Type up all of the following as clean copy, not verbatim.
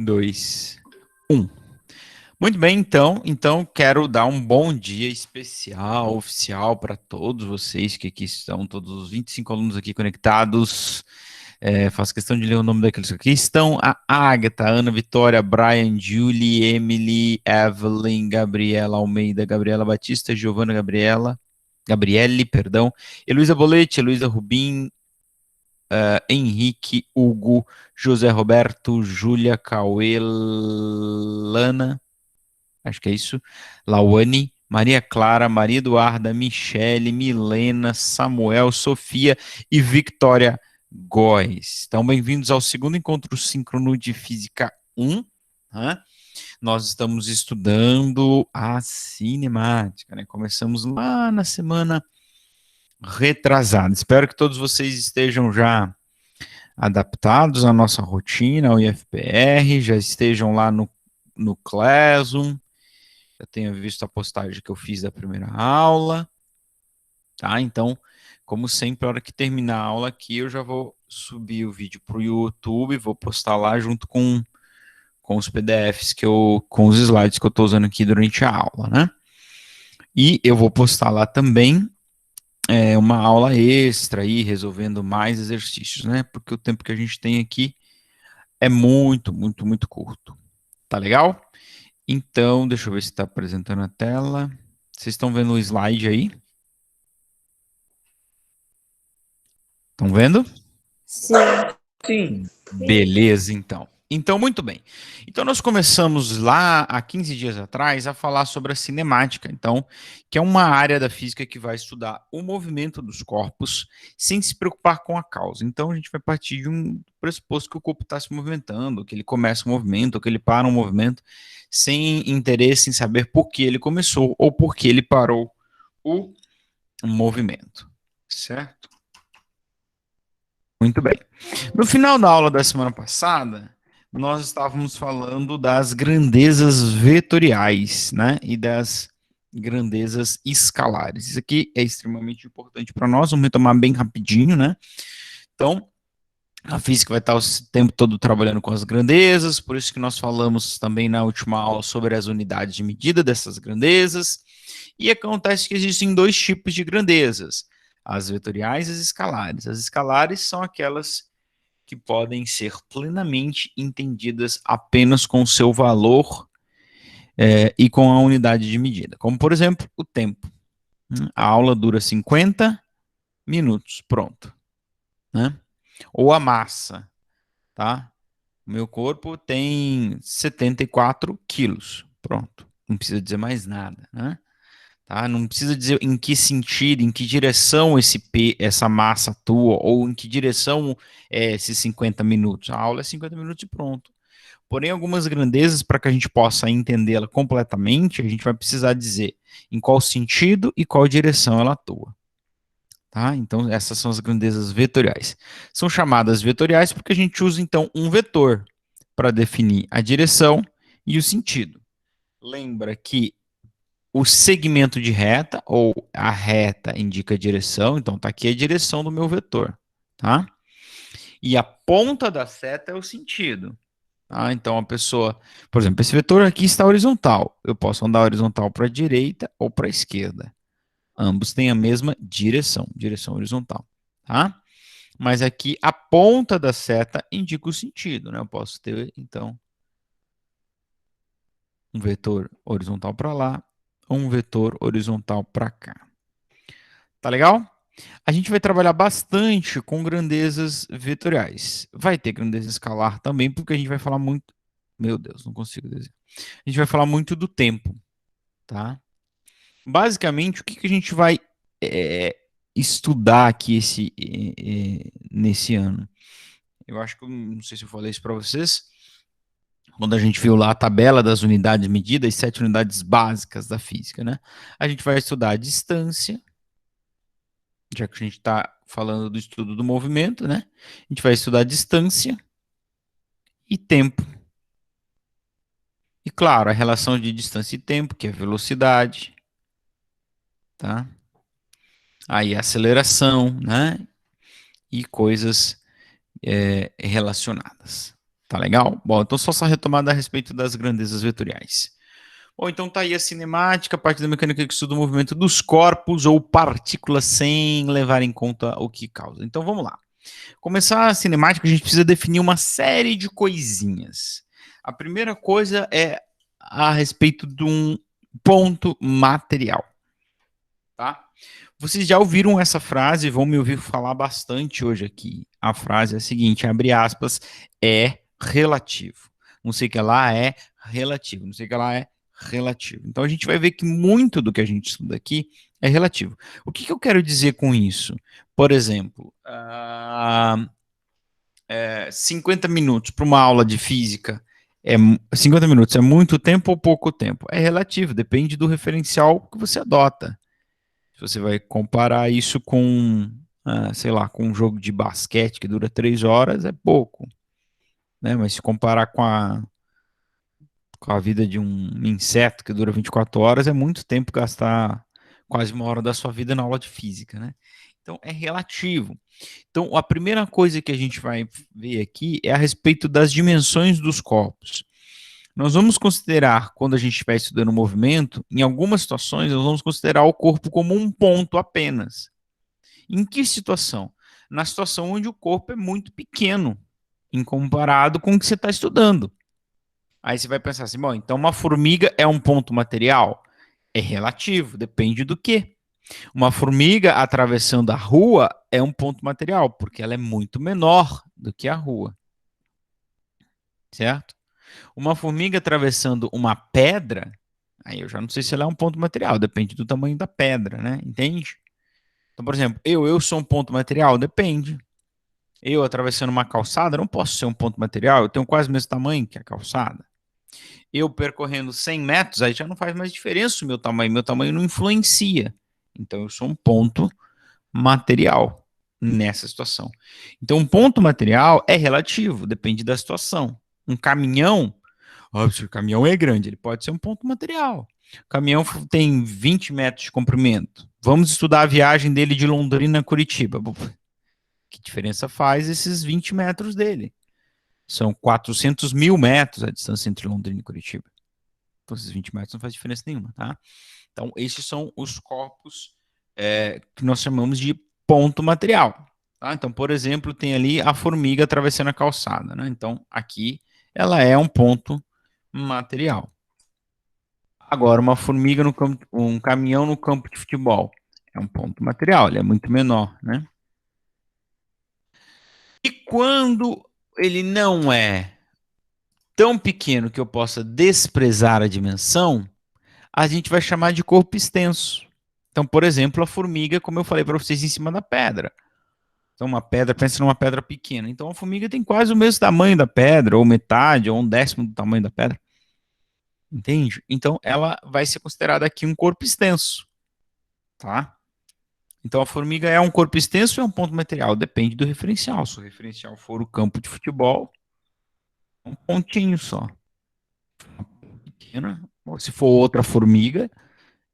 2, 1. Muito bem, então quero dar um bom dia especial, oficial para todos vocês que aqui estão, todos os 25 alunos aqui conectados. Faço questão de ler o nome daqueles que aqui estão: a Agatha, Ana Vitória, Brian, Julie, Emily, Evelyn, Gabriela Almeida, Gabriela Batista, Giovana Gabriele, perdão, Heloísa Bolete, Heloísa Rubim, Henrique, Hugo, José Roberto, Júlia, Cauê, Lana, acho que é isso, Lauane, Maria Clara, Maria Eduarda, Michele, Milena, Samuel, Sofia e Victoria Góes. Então, bem-vindos ao segundo encontro síncrono de Física 1. Né? Nós estamos estudando a cinemática, né? Começamos lá na semana retrasada. Espero que todos vocês estejam já adaptados à nossa rotina, ao IFPR, já estejam lá no Classroom, já tenha visto a postagem que eu fiz da primeira aula, tá? Então, como sempre, a hora que terminar a aula aqui, eu já vou subir o vídeo para o YouTube, vou postar lá junto com os PDFs com os slides que eu estou usando aqui durante a aula, né? E eu vou postar lá também uma aula extra aí, resolvendo mais exercícios, né? Porque o tempo que a gente tem aqui é muito, muito, muito curto. Tá legal? Então, deixa eu ver se está apresentando a tela. Vocês estão vendo o slide aí? Estão vendo? Sim. Sim. Beleza, então. Então, muito bem. Então, nós começamos lá há 15 dias atrás a falar sobre a cinemática, então, que é uma área da física que vai estudar o movimento dos corpos sem se preocupar com a causa. Então, a gente vai partir de um pressuposto que o corpo está se movimentando, que ele começa o movimento, ou que ele para um movimento, sem interesse em saber por que ele começou ou por que ele parou o movimento. Certo? Muito bem. No final da aula da semana passada, nós estávamos falando das grandezas vetoriais, né? E das grandezas escalares. Isso aqui é extremamente importante para nós. Vamos retomar bem rapidinho, né? Então, a física vai estar o tempo todo trabalhando com as grandezas, por isso que nós falamos também na última aula sobre as unidades de medida dessas grandezas. E acontece que existem dois tipos de grandezas: as vetoriais e as escalares. As escalares são aquelas que podem ser plenamente entendidas apenas com o seu valor e com a unidade de medida. Como, por exemplo, o tempo. A aula dura 50 minutos, pronto. Né? Ou a massa, tá? O meu corpo tem 74 quilos, pronto. Não precisa dizer mais nada, né? Tá? Não precisa dizer em que sentido, em que direção essa massa atua, ou em que direção esses 50 minutos. A aula é 50 minutos e pronto. Porém, algumas grandezas, para que a gente possa entendê-la completamente, a gente vai precisar dizer em qual sentido e qual direção ela atua. Tá? Então, essas são as grandezas vetoriais. São chamadas vetoriais porque a gente usa, então, um vetor para definir a direção e o sentido. Lembra que o segmento de reta, ou a reta, indica a direção, então está aqui a direção do meu vetor, tá? E a ponta da seta é o sentido. Tá? Então a pessoa, por exemplo, esse vetor aqui está horizontal. Eu posso andar horizontal para a direita ou para a esquerda. Ambos têm a mesma direção, direção horizontal, tá? Mas aqui a ponta da seta indica o sentido, né? Eu posso ter, então, um vetor horizontal para lá, um vetor horizontal para cá. Tá legal? A gente vai trabalhar bastante com grandezas vetoriais. Vai ter grandeza escalar também, porque a gente vai falar muito. Meu Deus, não consigo desenhar. A gente vai falar muito do tempo, tá? Basicamente, o que a gente vai estudar aqui nesse ano? Eu acho que eu não sei se eu falei isso para vocês. Quando a gente viu lá a tabela das unidades medidas, 7 unidades básicas da física, né? A gente vai estudar a distância, já que a gente está falando do estudo do movimento, né? A gente vai estudar distância e tempo. E claro, a relação de distância e tempo, que é velocidade, tá? Aí aceleração, né? E coisas relacionadas. Tá legal? Bom, então só essa retomada a respeito das grandezas vetoriais. Bom, então tá aí a cinemática, a parte da mecânica que estuda o movimento dos corpos ou partículas sem levar em conta o que causa. Então vamos lá. Começar a cinemática, a gente precisa definir uma série de coisinhas. A primeira coisa é a respeito de um ponto material, tá? Vocês já ouviram essa frase, vão me ouvir falar bastante hoje aqui. A frase é a seguinte, abre aspas, é relativo. Não sei o que lá é relativo, não sei o que lá é relativo. Então a gente vai ver que muito do que a gente estuda aqui é relativo. O que eu quero dizer com isso? Por exemplo, 50 minutos para uma aula de física, 50 minutos é muito tempo ou pouco tempo? É relativo, depende do referencial que você adota. Se você vai comparar isso com, sei lá, com um jogo de basquete que dura 3 horas, é pouco. Né? Mas se comparar com a vida de um inseto que dura 24 horas, é muito tempo gastar quase uma hora da sua vida na aula de física. Né? Então, é relativo. Então, a primeira coisa que a gente vai ver aqui é a respeito das dimensões dos corpos. Nós vamos considerar, quando a gente estiver estudando o movimento, em algumas situações, nós vamos considerar o corpo como um ponto apenas. Em que situação? Na situação onde o corpo é muito pequeno, em comparado com o que você está estudando. Aí você vai pensar assim, bom, então uma formiga é um ponto material? É relativo, depende do quê? Uma formiga atravessando a rua é um ponto material, porque ela é muito menor do que a rua, certo? Uma formiga atravessando uma pedra, aí eu já não sei se ela é um ponto material, depende do tamanho da pedra, né? Entende? Então, por exemplo, eu sou um ponto material? Depende. Eu atravessando uma calçada não posso ser um ponto material, eu tenho quase o mesmo tamanho que a calçada. Eu percorrendo 100 metros, aí já não faz mais diferença o meu tamanho não influencia. Então eu sou um ponto material nessa situação. Então um ponto material é relativo, depende da situação. Um caminhão, óbvio, se o caminhão é grande, ele pode ser um ponto material. O caminhão tem 20 metros de comprimento. Vamos estudar a viagem dele de Londrina a Curitiba. Que diferença faz esses 20 metros dele? São 400 mil metros a distância entre Londrina e Curitiba. Então, esses 20 metros não faz diferença nenhuma, tá? Então, esses são os corpos que nós chamamos de ponto material. Tá? Então, por exemplo, tem ali a formiga atravessando a calçada. Né? Então, aqui ela é um ponto material. Agora, uma formiga no campo, um caminhão no campo de futebol é um ponto material, ele é muito menor, né? E quando ele não é tão pequeno que eu possa desprezar a dimensão, a gente vai chamar de corpo extenso. Então, por exemplo, a formiga, como eu falei para vocês, em cima da pedra. Então, uma pedra, pensa numa pedra pequena. Então, a formiga tem quase o mesmo tamanho da pedra, ou metade, ou um décimo do tamanho da pedra. Entende? Então, ela vai ser considerada aqui um corpo extenso. Tá? Então, a formiga é um corpo extenso ou é um ponto material? Depende do referencial. Se o referencial for o campo de futebol, um pontinho só. Pequena, ou se for outra formiga,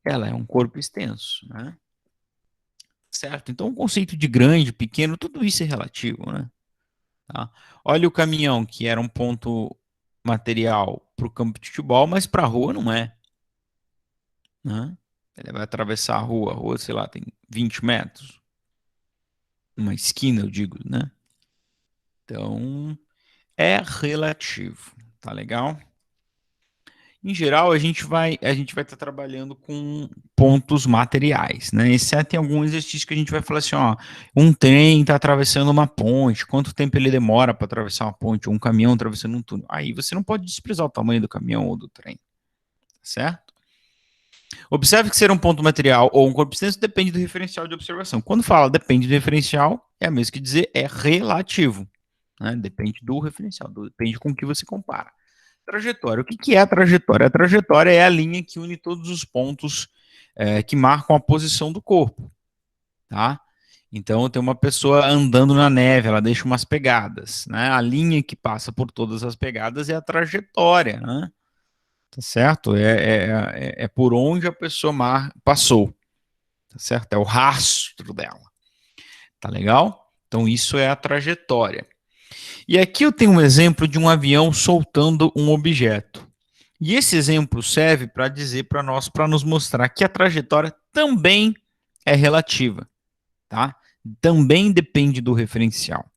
ela é um corpo extenso, né? Certo? Então, o conceito de grande, pequeno, tudo isso é relativo, né? Tá? Olha o caminhão, que era um ponto material para o campo de futebol, mas para a rua não é, né? Ele vai atravessar a rua, sei lá, tem 20 metros. Uma esquina, eu digo, né? Então, é relativo, tá legal? Em geral, a gente vai estar trabalhando com pontos materiais, né? Exceto em algum exercício que a gente vai falar assim, ó, um trem está atravessando uma ponte, quanto tempo ele demora para atravessar uma ponte, ou um caminhão atravessando um túnel. Aí você não pode desprezar o tamanho do caminhão ou do trem, certo? Observe que ser um ponto material ou um corpo extenso depende do referencial de observação. Quando fala depende do referencial, é a mesma que dizer é relativo, né? Depende do referencial, depende com o que você compara. Trajetória. O que é a trajetória? A trajetória é a linha que une todos os pontos que marcam a posição do corpo, tá? Então, tem uma pessoa andando na neve, ela deixa umas pegadas, né? A linha que passa por todas as pegadas é a trajetória, né? Tá certo? É por onde a pessoa passou, tá certo? É o rastro dela, tá legal? Então, isso é a trajetória. E aqui eu tenho um exemplo de um avião soltando um objeto. E esse exemplo serve para dizer para nós, para nos mostrar que a trajetória também é relativa, tá? Também depende do referencial.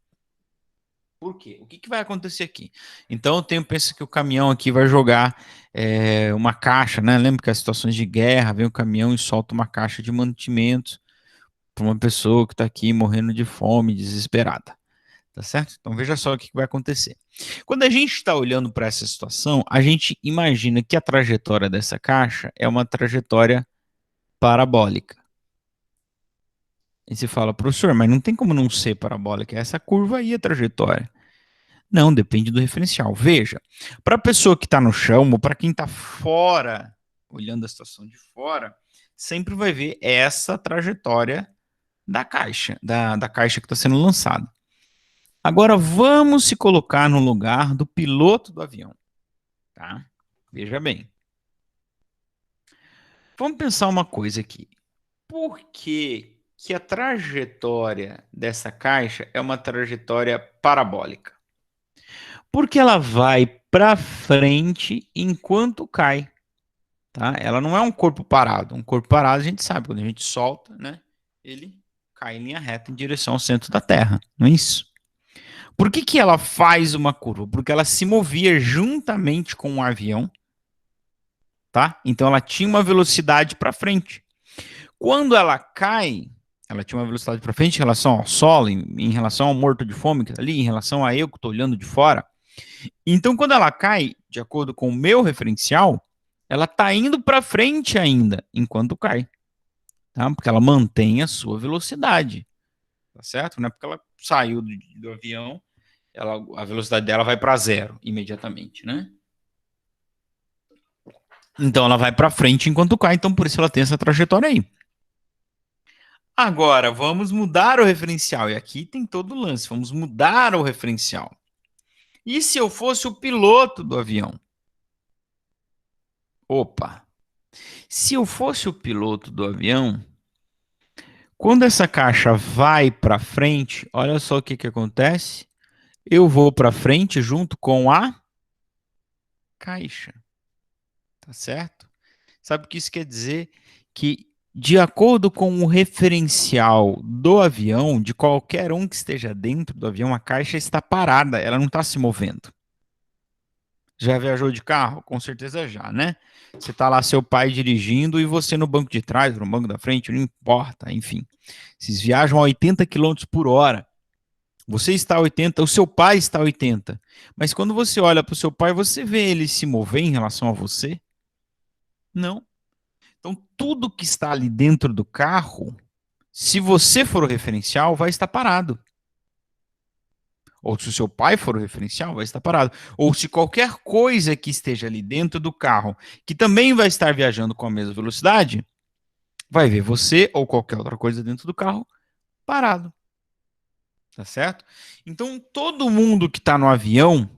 Por quê? O que vai acontecer aqui? Então, pensa que o caminhão aqui vai jogar uma caixa, né? Lembra que as situações de guerra, vem o caminhão e solta uma caixa de mantimentos para uma pessoa que está aqui morrendo de fome, desesperada. Tá certo? Então, veja só o que vai acontecer. Quando a gente está olhando para essa situação, a gente imagina que a trajetória dessa caixa é uma trajetória parabólica. E você fala, professor, mas não tem como não ser parabólica, essa curva aí é a trajetória. Não, depende do referencial. Veja, para a pessoa que está no chão, ou para quem está fora, olhando a situação de fora, sempre vai ver essa trajetória da caixa, da caixa que está sendo lançada. Agora vamos se colocar no lugar do piloto do avião, tá? Veja bem. Vamos pensar uma coisa aqui. Por que a trajetória dessa caixa é uma trajetória parabólica? Porque ela vai para frente enquanto cai, tá? Ela não é um corpo parado. Um corpo parado a gente sabe, quando a gente solta, né? Ele cai em linha reta em direção ao centro da Terra, não é isso? Por que ela faz uma curva? Porque ela se movia juntamente com o avião, tá? Então ela tinha uma velocidade para frente. Quando ela cai, ela tinha uma velocidade para frente em relação ao solo, em relação ao morto de fome que tá ali, em relação a eu que estou olhando de fora. Então, quando ela cai, de acordo com o meu referencial, ela está indo para frente ainda, enquanto cai. Tá? Porque ela mantém a sua velocidade. Tá certo? Não é porque ela saiu do avião, a velocidade dela vai para zero imediatamente, né? Então ela vai para frente enquanto cai, então por isso ela tem essa trajetória aí. Agora, vamos mudar o referencial. E aqui tem todo o lance. Vamos mudar o referencial. E se eu fosse o piloto do avião? Opa! Se eu fosse o piloto do avião, quando essa caixa vai para frente, olha só o que acontece. Eu vou para frente junto com a caixa. Tá certo? Sabe o que isso quer dizer? Que de acordo com o referencial do avião, de qualquer um que esteja dentro do avião, a caixa está parada, ela não está se movendo. Já viajou de carro? Com certeza já, né? Você está lá, seu pai dirigindo e você no banco de trás, no banco da frente, não importa, enfim. Vocês viajam a 80 km por hora. Você está a 80, o seu pai está a 80. Mas quando você olha para o seu pai, você vê ele se mover em relação a você? Não. Então, tudo que está ali dentro do carro, se você for o referencial, vai estar parado. Ou se o seu pai for o referencial, vai estar parado. Ou se qualquer coisa que esteja ali dentro do carro, que também vai estar viajando com a mesma velocidade, vai ver você ou qualquer outra coisa dentro do carro parado. Tá certo? Então, todo mundo que está no avião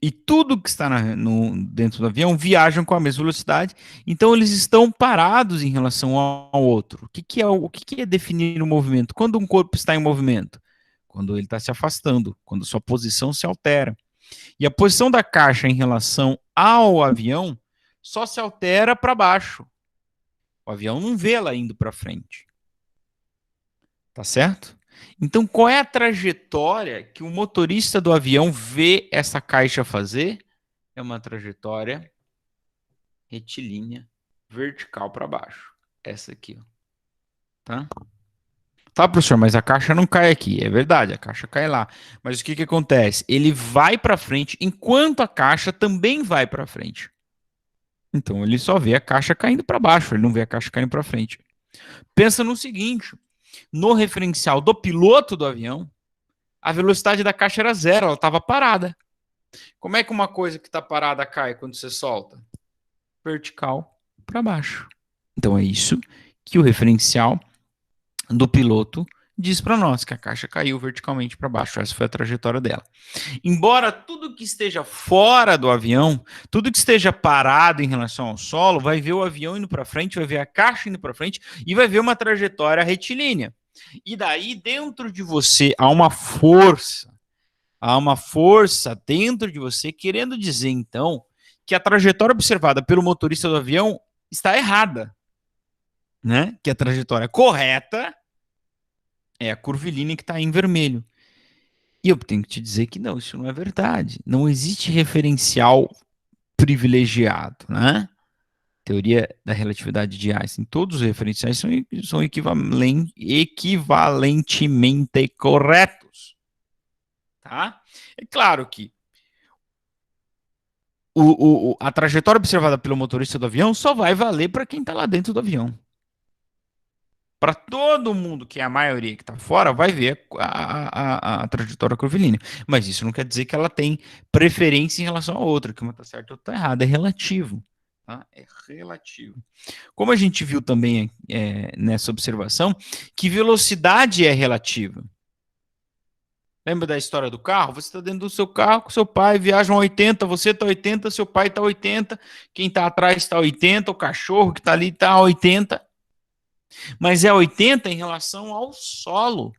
e tudo que está dentro do avião viajam com a mesma velocidade, então eles estão parados em relação ao outro. O que é definir o movimento? Quando um corpo está em movimento? Quando ele está se afastando, quando sua posição se altera. E a posição da caixa em relação ao avião só se altera para baixo. O avião não vê ela indo para frente. Tá certo? Então, qual é a trajetória que o motorista do avião vê essa caixa fazer? É uma trajetória retilínea, vertical para baixo. Essa aqui, ó. Tá? Tá, professor, mas a caixa não cai aqui. É verdade, a caixa cai lá. Mas o que acontece? Ele vai para frente enquanto a caixa também vai para frente. Então, ele só vê a caixa caindo para baixo, ele não vê a caixa caindo para frente. Pensa no seguinte, no referencial do piloto do avião, a velocidade da caixa era zero, ela estava parada. Como é que uma coisa que está parada cai quando você solta? Vertical para baixo. Então é isso que o referencial do piloto diz para nós, que a caixa caiu verticalmente para baixo. Essa foi a trajetória dela. Embora tudo que esteja fora do avião, tudo que esteja parado em relação ao solo, vai ver o avião indo para frente, vai ver a caixa indo para frente e vai ver uma trajetória retilínea. E daí, dentro de você, há uma força Há uma força dentro de você querendo dizer, então, que a trajetória observada pelo motorista do avião está errada, né? Que a trajetória correta é a curvilínea que está em vermelho. E eu tenho que te dizer que não, isso não é verdade. Não existe referencial privilegiado, né? Teoria da relatividade de Einstein, todos os referenciais são equivalentemente corretos, tá? É claro que a trajetória observada pelo motorista do avião só vai valer para quem está lá dentro do avião. Para todo mundo, que é a maioria que está fora, vai ver a trajetória curvilínea. Mas isso não quer dizer que ela tem preferência em relação a outra, que uma está certa ou está errada. É relativo. Tá? É relativo. Como a gente viu também nessa observação, que velocidade é relativa. Lembra da história do carro? Você está dentro do seu carro com seu pai, viajam a 80, você está 80, seu pai está 80, quem está atrás está 80, o cachorro que está ali está 80. Mas é 80 em relação ao solo.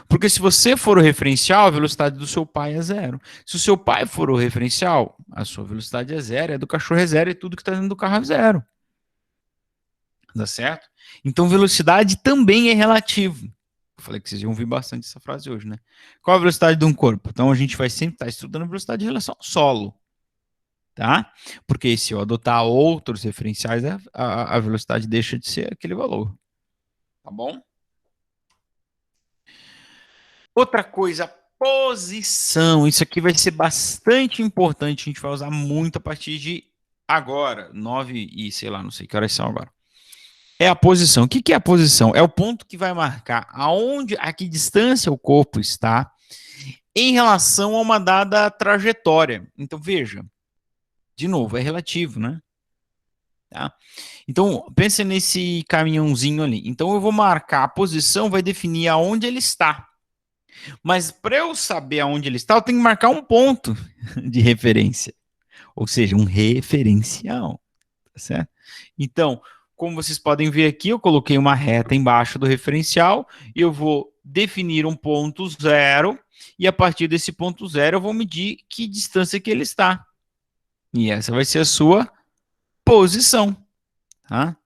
Porque se você for o referencial, a velocidade do seu pai é zero. Se o seu pai for o referencial, a sua velocidade é zero, é do cachorro é zero e tudo que está dentro do carro é zero. Tá certo? Então, velocidade também é relativo. Eu falei que vocês iam ouvir bastante essa frase hoje, né? Qual a velocidade de um corpo? Então, a gente vai sempre estar estudando a velocidade em relação ao solo. Tá? Porque se eu adotar outros referenciais, a velocidade deixa de ser aquele valor. Tá bom? Outra coisa, posição. Isso aqui vai ser bastante importante. A gente vai usar muito a partir de agora. 9 e sei lá, não sei que horas são agora. É a posição. O que é a posição? É o ponto que vai marcar a que distância o corpo está em relação a uma dada trajetória. Então, veja, de novo, é relativo, né? Tá? Então, pense nesse caminhãozinho ali. Então, eu vou marcar a posição, vai definir aonde ele está. Mas para eu saber aonde ele está, eu tenho que marcar um ponto de referência, ou seja, um referencial, tá certo? Então, como vocês podem ver aqui, eu coloquei uma reta embaixo do referencial e eu vou definir um ponto zero e a partir desse ponto zero eu vou medir que distância que ele está. E essa vai ser a sua posição, tá?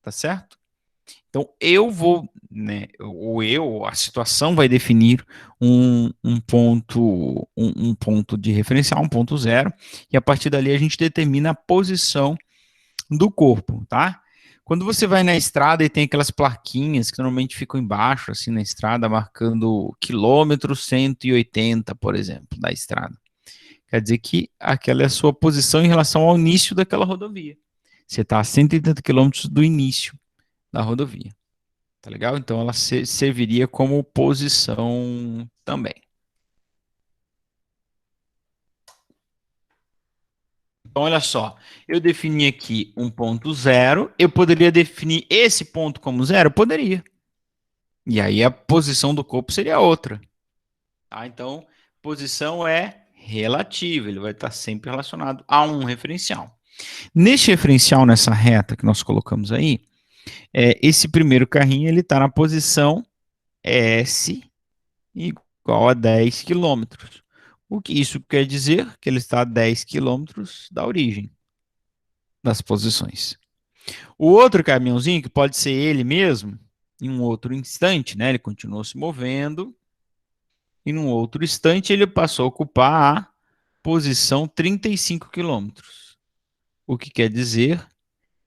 Tá certo? Então, eu vou, né, a situação vai definir um ponto de referencial, um ponto zero, e a partir dali a gente determina a posição do corpo, tá? Quando você vai na estrada e tem aquelas plaquinhas que normalmente ficam embaixo, assim, na estrada, marcando quilômetro 180, por exemplo, da estrada. Quer dizer que aquela é a sua posição em relação ao início daquela rodovia. Você está a 180 quilômetros do início da rodovia. Tá legal? Então ela serviria como posição também. Então olha só, eu defini aqui um ponto zero, eu poderia definir esse ponto como zero? Poderia. E aí a posição do corpo seria outra. Tá? Então, posição é relativa, ele vai estar sempre relacionado a um referencial. Neste referencial, nessa reta que nós colocamos aí, esse primeiro carrinho ele está na posição S igual a 10 quilômetros. O que isso quer dizer? Que ele está a 10 quilômetros da origem das posições. O outro caminhãozinho, que pode ser ele mesmo, em um outro instante, né? Ele continuou se movendo, e num outro instante ele passou a ocupar a posição 35 quilômetros. O que quer dizer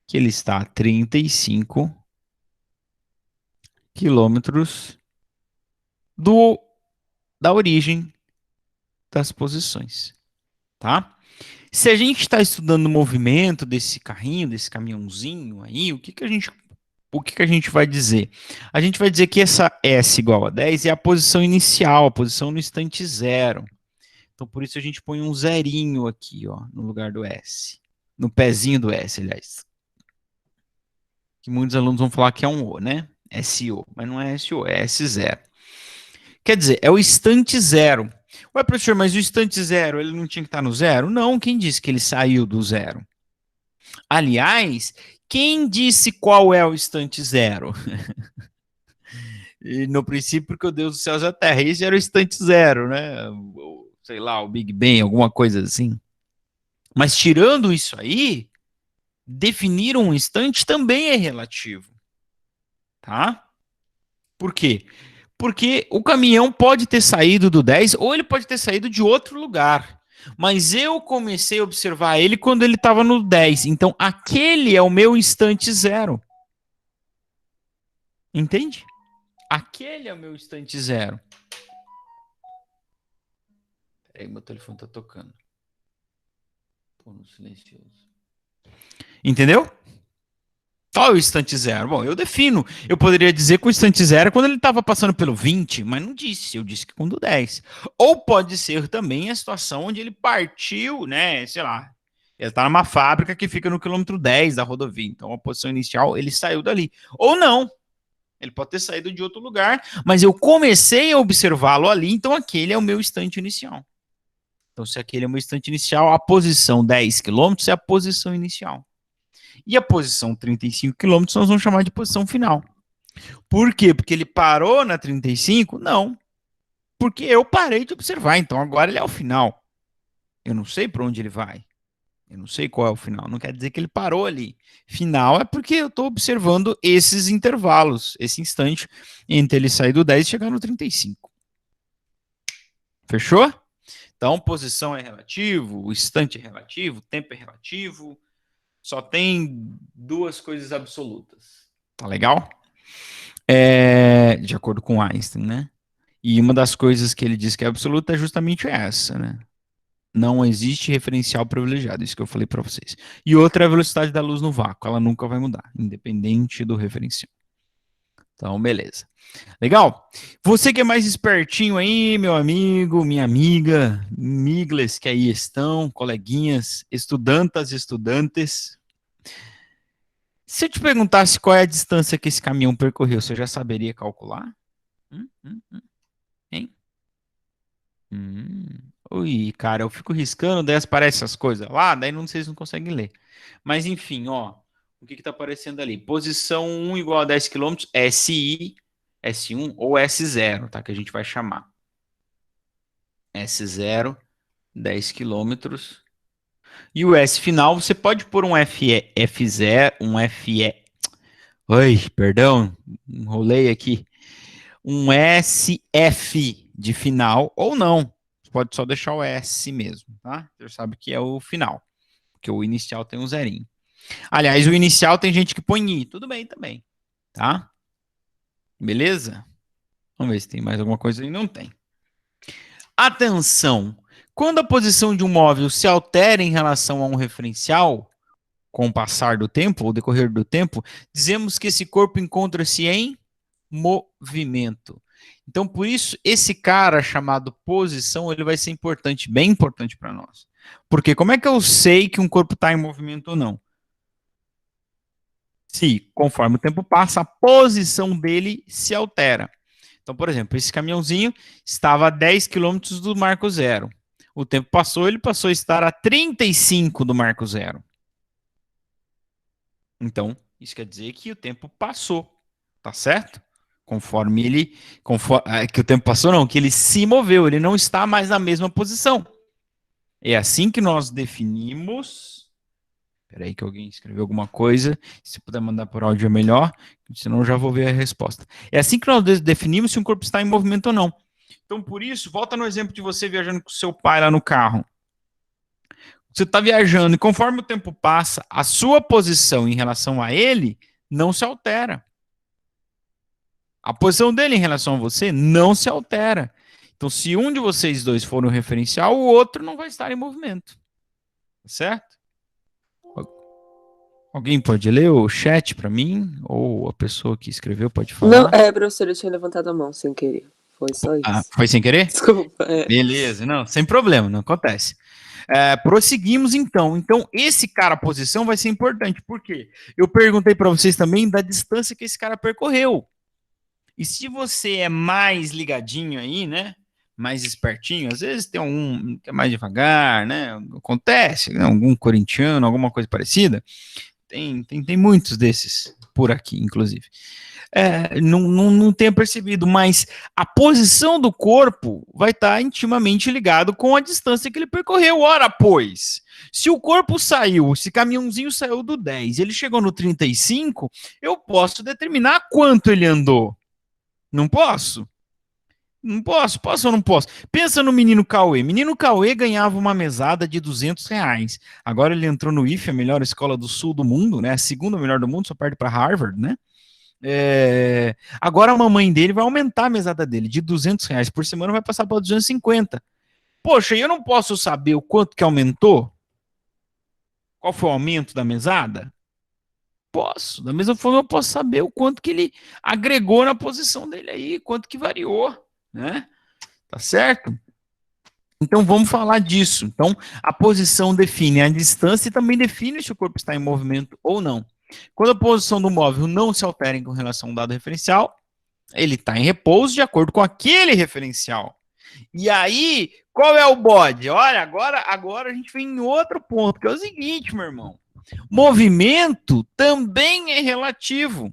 que ele está a 35 quilômetros da origem das posições, tá? Se a gente está estudando o movimento desse carrinho, desse caminhãozinho aí, o que a gente vai dizer? A gente vai dizer que essa S igual a 10 é a posição inicial, a posição no instante zero. Então, por isso a gente põe um zerinho aqui, ó, no lugar do S. No pezinho do S, aliás. Que muitos alunos vão falar que é um O, né? SO, mas não é SO, é S0. Quer dizer, é o instante zero. Ué, professor, mas o instante zero, ele não tinha que estar no zero? Não, quem disse que ele saiu do zero? Aliás, quem disse qual é o instante zero? E no princípio, porque o Deus dos céus e a terra. Esse era o instante zero, né? Sei lá, o Big Bang, alguma coisa assim. Mas tirando isso aí, definir um instante também é relativo, tá? Por quê? Porque o caminhão pode ter saído do 10 ou ele pode ter saído de outro lugar. Mas eu comecei a observar ele quando ele estava no 10. Então, aquele é o meu instante zero. Entende? Aquele é o meu instante zero. Peraí, meu telefone tá tocando. Pô, no silencioso. Entendeu? Qual é o instante zero? Bom, eu defino. Eu poderia dizer que o instante zero é quando ele estava passando pelo 20, mas não disse. Eu disse que quando 10. Ou pode ser também a situação onde ele partiu, né? Sei lá. Ele está numa fábrica que fica no quilômetro 10 da rodovia. Então, a posição inicial, ele saiu dali. Ou não. Ele pode ter saído de outro lugar, mas eu comecei a observá-lo ali, então aquele é o meu instante inicial. Então, se aquele é o meu instante inicial, a posição 10 quilômetros é a posição inicial. E a posição 35 quilômetros nós vamos chamar de posição final. Por quê? Porque ele parou na 35? Não. Porque eu parei de observar, então agora ele é o final. Eu não sei para onde ele vai. Eu não sei qual é o final. Não quer dizer que ele parou ali. Final é porque eu estou observando esses intervalos, esse instante entre ele sair do 10 e chegar no 35. Fechou? Então, posição é relativo, o instante é relativo, o tempo é relativo. Só tem duas coisas absolutas. Tá legal? De acordo com Einstein, né? E uma das coisas que ele diz que é absoluta é justamente essa, né? Não existe referencial privilegiado, isso que eu falei para vocês. E outra é a velocidade da luz no vácuo, ela nunca vai mudar, independente do referencial. Então, beleza. Legal? Você que é mais espertinho aí, meu amigo, minha amiga, migles que aí estão, coleguinhas, estudantas, estudantes. Se eu te perguntasse qual é a distância que esse caminhão percorreu, você já saberia calcular? Hein? Ui, cara, eu fico riscando, daí aparece essas coisas lá, daí não sei se não conseguem ler. Mas enfim, ó, o que que tá aparecendo ali? Posição 1 igual a 10 quilômetros, SI, S1 ou S0, tá? Que a gente vai chamar. S0, 10 quilômetros. E o S final, você pode pôr um F0, um FE. Oi, perdão, enrolei aqui. Um SF de final, ou não. Você pode só deixar o S mesmo, tá? Você sabe que é o final, porque o inicial tem um zerinho. Aliás, o inicial tem gente que põe I, tudo bem também, tá? Beleza? Vamos ver se tem mais alguma coisa aí. Não tem. Atenção! Quando a posição de um móvel se altera em relação a um referencial, com o passar do tempo, ou decorrer do tempo, dizemos que esse corpo encontra-se em movimento. Então, por isso, esse cara chamado posição, ele vai ser importante, bem importante para nós. Porque como é que eu sei que um corpo está em movimento ou não? Se, conforme o tempo passa, a posição dele se altera. Então, por exemplo, esse caminhãozinho estava a 10 quilômetros do marco zero. O tempo passou, ele passou a estar a 35 do marco zero. Então, isso quer dizer que o tempo passou, tá certo? Conforme ele, que o tempo passou não, que ele se moveu, ele não está mais na mesma posição. É assim que nós definimos. Espera aí que alguém escreveu alguma coisa, se puder mandar por áudio é melhor, senão eu já vou ver a resposta. É assim que nós definimos se um corpo está em movimento ou não. Então, por isso, volta no exemplo de você viajando com seu pai lá no carro. Você está viajando e conforme o tempo passa, a sua posição em relação a ele não se altera. A posição dele em relação a você não se altera. Então, se um de vocês dois for um referencial, o outro não vai estar em movimento. Certo? Alguém pode ler o chat para mim? Ou a pessoa que escreveu pode falar? Não, professor, eu tinha levantado a mão sem querer. Foi só isso. Ah, foi sem querer? Desculpa. Beleza, não, sem problema, não acontece. Prosseguimos então. Então, esse cara, a posição, vai ser importante. Por quê? Eu perguntei para vocês também da distância que esse cara percorreu. E se você é mais ligadinho aí, né? Mais espertinho, às vezes tem um que é mais devagar, né? Acontece, né? Algum corintiano, alguma coisa parecida. Tem muitos desses. por aqui, inclusive. Não tenha percebido, mas a posição do corpo vai estar intimamente ligado com a distância que ele percorreu. Ora, pois, se o corpo saiu, esse caminhãozinho saiu do 10, ele chegou no 35, eu posso determinar quanto ele andou. Não posso? Não posso? Posso ou não posso? Pensa no menino Cauê. Menino Cauê ganhava uma mesada de R$ 200. Agora ele entrou no IFE, a melhor escola do sul do mundo, né? A segunda melhor do mundo, só perde para Harvard, né? Agora a mamãe dele vai aumentar a mesada dele de R$ 200 por semana, vai passar para 250. Poxa, eu não posso saber o quanto que aumentou? Qual foi o aumento da mesada? Posso. Da mesma forma, eu posso saber o quanto que ele agregou na posição dele aí, quanto que variou, né? Tá certo? Então vamos falar disso. Então a posição define a distância e também define se o corpo está em movimento ou não. Quando a posição do móvel não se altera com relação a um dado referencial, ele está em repouso de acordo com aquele referencial. E aí, qual é o bode? Olha, agora a gente vem em outro ponto, que é o seguinte, meu irmão. Movimento também é relativo.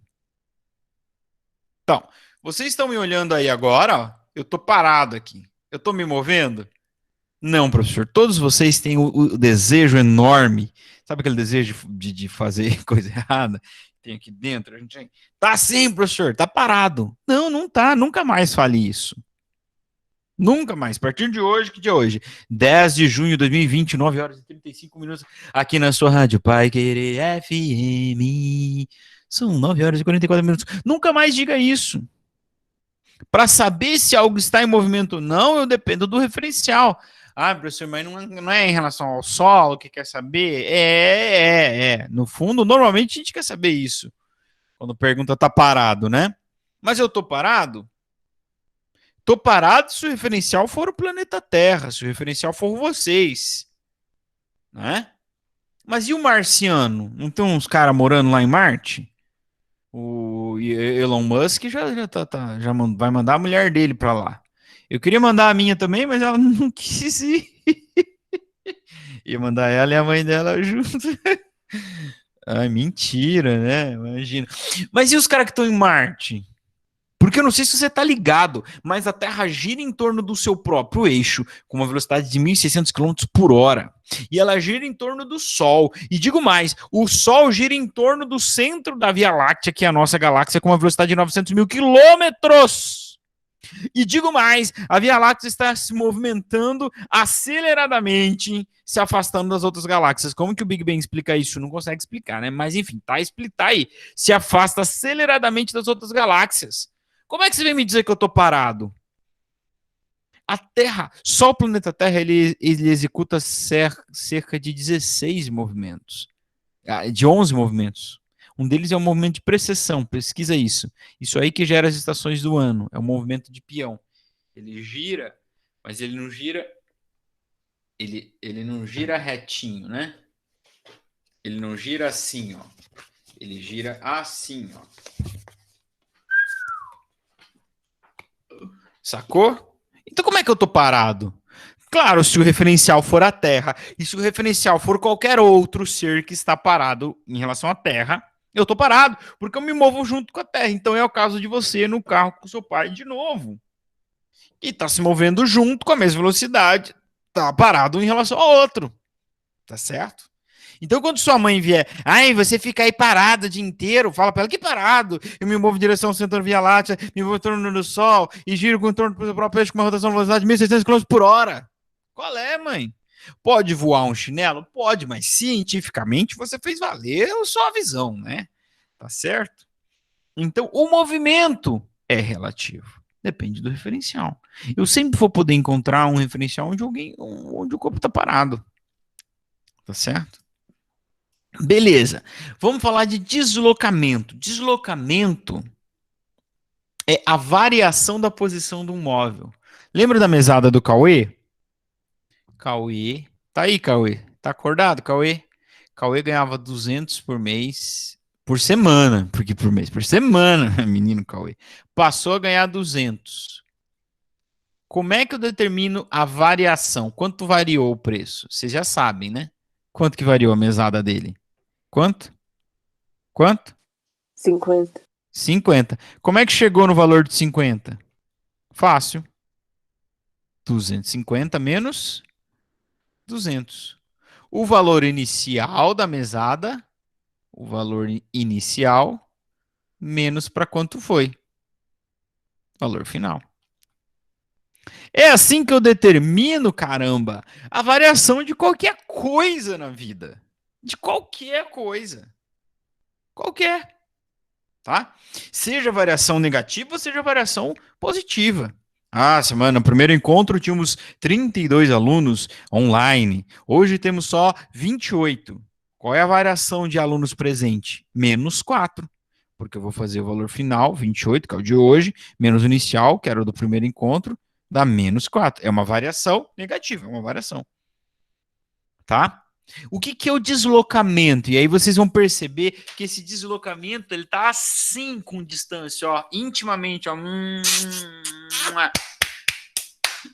Então, vocês estão me olhando aí agora, ó, eu estou parado aqui. Eu estou me movendo? Não, professor. Todos vocês têm o desejo enorme. Sabe aquele desejo de fazer coisa errada? Tem aqui dentro. A gente tá sim, professor. Tá parado. Não, não tá. Nunca mais fale isso. Nunca mais. A partir de hoje, que dia é hoje? 10 de junho de 2020, 9 horas e 35 minutos, aqui na sua Rádio Pai Querer FM. São 9 horas e 44 minutos. Nunca mais diga isso. Para saber se algo está em movimento ou não, eu dependo do referencial. Ah, professor, mas não é em relação ao solo que quer saber? No fundo, normalmente a gente quer saber isso. Quando pergunta, tá parado, né? Mas eu tô parado? Tô parado se o referencial for o planeta Terra, se o referencial for vocês. Né? Mas e o marciano? Não tem uns caras morando lá em Marte? O Elon Musk já vai mandar a mulher dele para lá. Eu queria mandar a minha também, mas ela não quis ir. Ia mandar ela e a mãe dela junto. Ai, mentira, né? Imagina. Mas e os caras que estão em Marte? Porque eu não sei se você está ligado, mas a Terra gira em torno do seu próprio eixo, com uma velocidade de 1.600 km por hora. E ela gira em torno do Sol. E digo mais, o Sol gira em torno do centro da Via Láctea, que é a nossa galáxia, com uma velocidade de 900 mil quilômetros. E digo mais, a Via Láctea está se movimentando aceleradamente, se afastando das outras galáxias. Como que o Big Bang explica isso? Não consegue explicar, né? Mas enfim, tá aí. Se afasta aceleradamente das outras galáxias. Como é que você vem me dizer que eu tô parado? A Terra, só o planeta Terra, ele executa cerca de 16 movimentos. De 11 movimentos. Um deles é um movimento de precessão, pesquisa isso. Isso aí que gera as estações do ano, é um movimento de peão. Ele gira, mas ele não gira ele não gira retinho, né? Ele não gira assim, ó. Ele gira assim, ó. Sacou? Então como é que eu tô parado? Claro, se o referencial for a Terra e se o referencial for qualquer outro ser que está parado em relação à Terra, eu tô parado, porque eu me movo junto com a Terra. Então é o caso de você no carro com seu pai de novo. E tá se movendo junto com a mesma velocidade, tá parado em relação ao outro. Tá certo? Então, quando sua mãe vier, ai, você fica aí parado o dia inteiro, fala pra ela, que parado? Eu me movo em direção ao centro da Via Láctea, me movo em torno do Sol e giro em torno do próprio eixo com uma rotação de velocidade de 1.600 km por hora. Qual é, mãe? Pode voar um chinelo? Pode, mas cientificamente você fez valer a sua visão, né? Tá certo? Então, o movimento é relativo. Depende do referencial. Eu sempre vou poder encontrar um referencial onde o corpo está parado. Tá certo? Beleza. Vamos falar de deslocamento. Deslocamento é a variação da posição de um móvel. Lembra da mesada do Cauê? Cauê. Tá aí, Cauê. Tá acordado, Cauê? Cauê ganhava 200 por mês, por semana. Porque por mês, por semana, menino Cauê. Passou a ganhar 200. Como é que eu determino a variação? Quanto variou o preço? Vocês já sabem, né? Quanto que variou a mesada dele? Quanto? Quanto? 50. 50. Como é que chegou no valor de 50? Fácil. 250 menos 200. O valor inicial da mesada, o valor inicial, menos para quanto foi. Valor final. É assim que eu determino, caramba, a variação de qualquer coisa na vida. De qualquer coisa. Qualquer. Tá? Seja variação negativa, seja variação positiva. Ah, semana, no primeiro encontro tínhamos 32 alunos online. Hoje temos só 28. Qual é a variação de alunos presente? Menos 4. Porque eu vou fazer o valor final, 28, que é o de hoje, menos o inicial, que era o do primeiro encontro, dá menos 4. É uma variação negativa, é uma variação. Tá? O que é o deslocamento? E aí vocês vão perceber que esse deslocamento ele tá assim com distância, ó, intimamente, ó,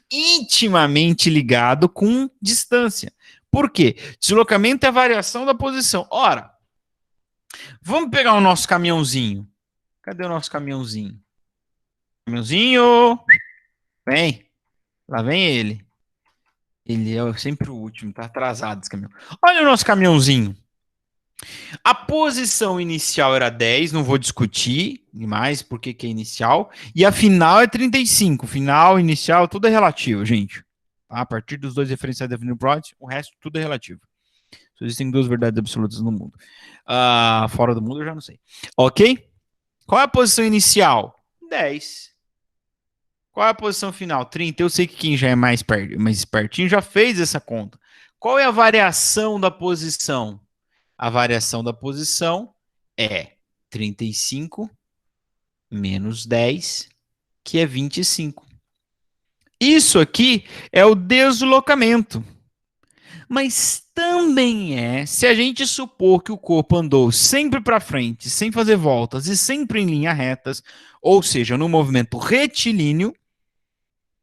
intimamente ligado com distância. Por quê? Deslocamento é a variação da posição. Ora, vamos pegar o nosso caminhãozinho. Cadê o nosso caminhãozinho? Caminhãozinho, vem. Lá vem ele. Ele é sempre o último, tá atrasado esse caminhão. Olha o nosso caminhãozinho. A posição inicial era 10, não vou discutir mais porque que é inicial. E a final é 35. Final, inicial, tudo é relativo, gente. Tá? A partir dos dois referenciais definidos por Freud, o resto tudo é relativo. Só existem duas verdades absolutas no mundo. Fora do mundo eu já não sei. Ok? Qual é a posição inicial? 10. Qual é a posição final? 30. Eu sei que quem já é mais espertinho já fez essa conta. Qual é a variação da posição? A variação da posição é 35 menos 10, que é 25. Isso aqui é o deslocamento. Mas também se a gente supor que o corpo andou sempre para frente, sem fazer voltas e sempre em linha retas, ou seja, no movimento retilíneo,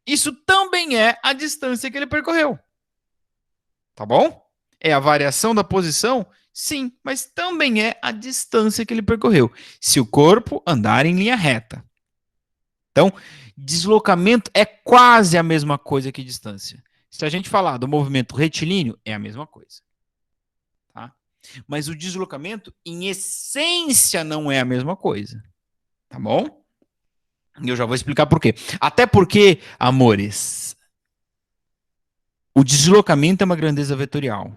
isso também é a distância que ele percorreu. Tá bom? É a variação da posição? Sim, mas também é a distância que ele percorreu. Se o corpo andar em linha reta. Então, deslocamento é quase a mesma coisa que distância. Se a gente falar do movimento retilíneo, é a mesma coisa. Tá? Mas o deslocamento, em essência, não é a mesma coisa. Tá bom? E eu já vou explicar por quê. Até porque, amores, o deslocamento é uma grandeza vetorial.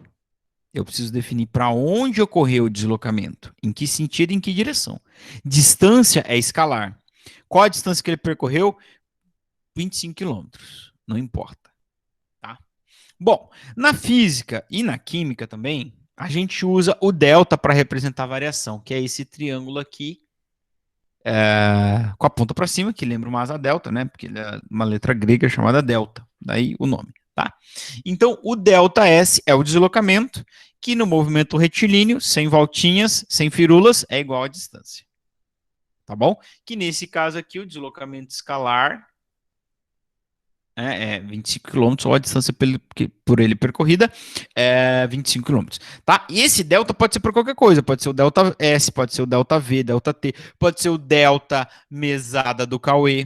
Eu preciso definir para onde ocorreu o deslocamento, em que sentido e em que direção. Distância é escalar. Qual a distância que ele percorreu? 25 quilômetros. Não importa. Tá? Bom, na física e na química também, a gente usa o delta para representar a variação, que é esse triângulo aqui, com a ponta para cima, que lembra uma asa delta, né? Porque ele é uma letra grega chamada delta. Daí o nome. Tá? Então, o ΔS é o deslocamento, que no movimento retilíneo, sem voltinhas, sem firulas, é igual à distância. Tá bom? Que nesse caso aqui, o deslocamento escalar é 25 km, ou a distância por ele percorrida é 25 km. Tá? E esse delta pode ser por qualquer coisa, pode ser o delta S, pode ser o delta V, delta T, pode ser o delta mesada do Cauê.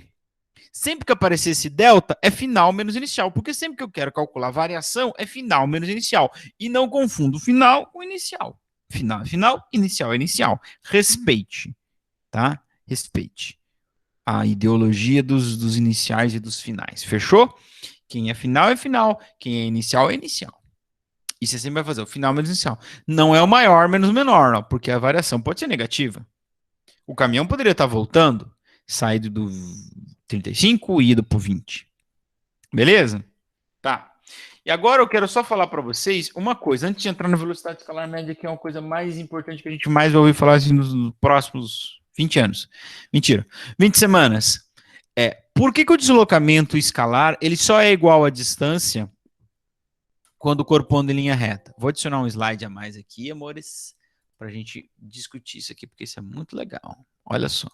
Sempre que aparecer esse delta, é final menos inicial, porque sempre que eu quero calcular variação, é final menos inicial. E não confundo final com inicial. Final é final, inicial é inicial. Respeite, tá? Respeite a ideologia dos iniciais e dos finais. Fechou? Quem é final, quem é inicial é inicial. E você sempre vai fazer o final menos inicial. Não é o maior menos o menor, não, porque a variação pode ser negativa. O caminhão poderia estar voltando, saído do 35 e ido para o 20. Beleza? Tá. E agora eu quero só falar para vocês uma coisa, antes de entrar na velocidade escalar média, que é uma coisa mais importante que a gente mais vai ouvir falar assim, nos próximos 20 anos. Mentira. 20 semanas. Por que o deslocamento escalar ele só é igual à distância quando o corpo anda em linha reta? Vou adicionar um slide a mais aqui, amores, para a gente discutir isso aqui, porque isso é muito legal. Olha só.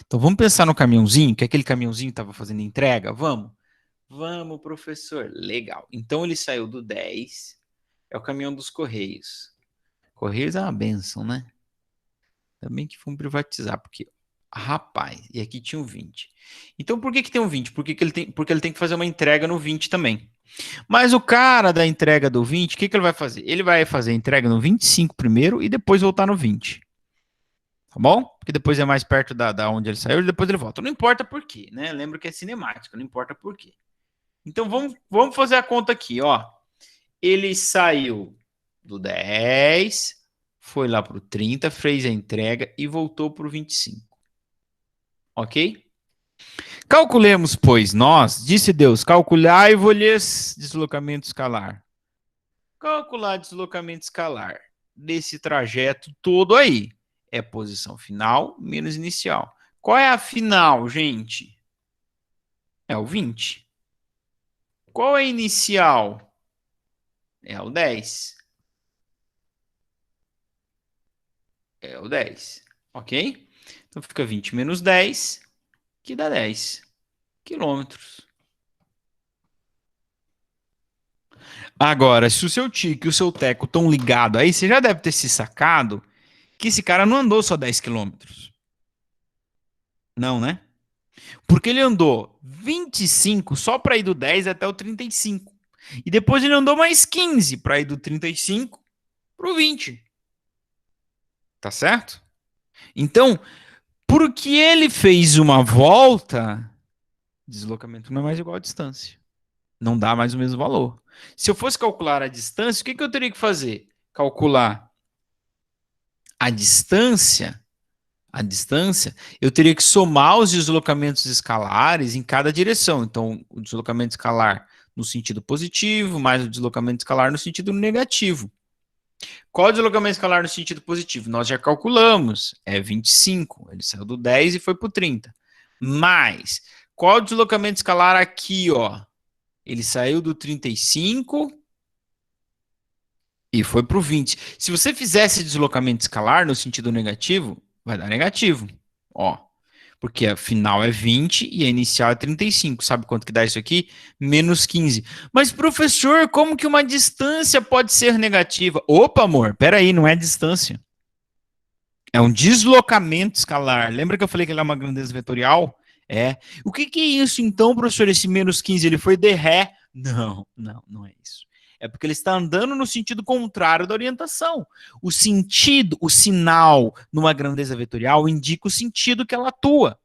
Então vamos pensar no caminhãozinho, que aquele caminhãozinho estava fazendo entrega? Vamos? Vamos, professor. Legal. Então ele saiu do 10, é o caminhão dos Correios. Correios é uma benção, né? Também que vão privatizar, porque, rapaz, e aqui tinha o 20. Então, por que tem um 20? Porque ele tem que fazer uma entrega no 20 também. Mas o cara da entrega do 20, o que ele vai fazer? Ele vai fazer a entrega no 25 primeiro e depois voltar no 20. Tá bom? Porque depois é mais perto da onde ele saiu e depois ele volta. Não importa por quê, né? Lembra que é cinemático, não importa por quê. Então vamos fazer a conta aqui, ó. Ele saiu do 10, foi lá pro 30, fez a entrega e voltou pro 25. Ok? Calculemos, pois, nós, disse Deus, calculai-vos deslocamento escalar. Calcular deslocamento escalar desse trajeto todo aí é posição final menos inicial. Qual é a final, gente? É o 20. Qual é a inicial? É o 10. É o 10. Ok? Então fica 20 menos 10, que dá 10 quilômetros. Agora, se o seu Tique e o seu Teco estão ligados aí, você já deve ter se sacado que esse cara não andou só 10 quilômetros. Não, né? Porque ele andou 25 só para ir do 10 até o 35. E depois ele andou mais 15 para ir do 35 para o 20. Tá certo? Então, porque ele fez uma volta, deslocamento não é mais igual a distância. Não dá mais o mesmo valor. Se eu fosse calcular a distância, o que eu teria que fazer? Calcular a distância, eu teria que somar os deslocamentos escalares em cada direção. Então, o deslocamento escalar no sentido positivo, mais o deslocamento escalar no sentido negativo. Qual o deslocamento escalar no sentido positivo? Nós já calculamos, é 25. Ele saiu do 10 e foi para o 30. Mais, qual o deslocamento escalar aqui, ó? Ele saiu do 35 e foi para o 20. Se você fizesse deslocamento escalar no sentido negativo, vai dar negativo. Ó, porque a final é 20 e a inicial é 35. Sabe quanto que dá isso aqui? Menos 15. Mas, professor, como que uma distância pode ser negativa? Opa, amor, peraí, não é distância. É um deslocamento escalar. Lembra que eu falei que ele é uma grandeza vetorial? É. O que é isso, então, professor? Esse menos 15, ele foi de ré? Não é isso. É porque ele está andando no sentido contrário da orientação. O sentido, o sinal numa grandeza vetorial indica o sentido que ela atua.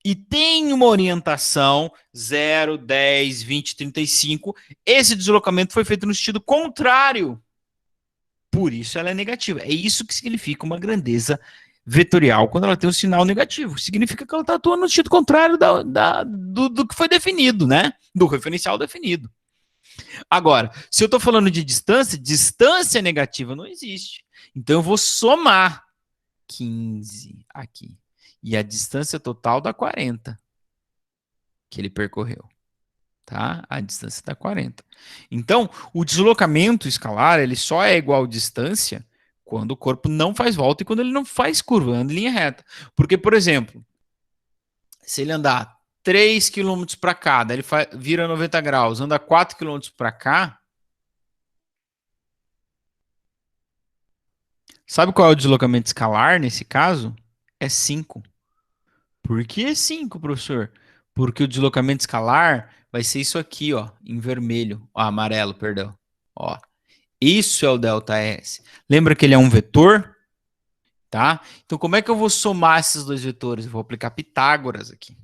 E tem uma orientação 0, 10, 20, 35. Esse deslocamento foi feito no sentido contrário. Por isso ela é negativa. É isso que significa uma grandeza vetorial quando ela tem um sinal negativo. Significa que ela está atuando no sentido contrário do que foi definido, né? Do referencial definido. Agora, se eu estou falando de distância, distância negativa não existe. Então eu vou somar 15 aqui. E a distância total dá 40 que ele percorreu. Tá? A distância dá 40. Então, o deslocamento escalar, ele só é igual à distância quando o corpo não faz volta e quando ele não faz curva, anda em linha reta. Porque, por exemplo, se ele andar 3 quilômetros para cá, daí ele vira 90 graus, anda 4 quilômetros para cá, sabe qual é o deslocamento escalar nesse caso? É 5. Por que 5, professor? Porque o deslocamento escalar vai ser isso aqui, ó, em vermelho, ó, amarelo, perdão. Ó, isso é o ΔS. Lembra que ele é um vetor? Tá? Então, como é que eu vou somar esses dois vetores? Eu vou aplicar Pitágoras aqui.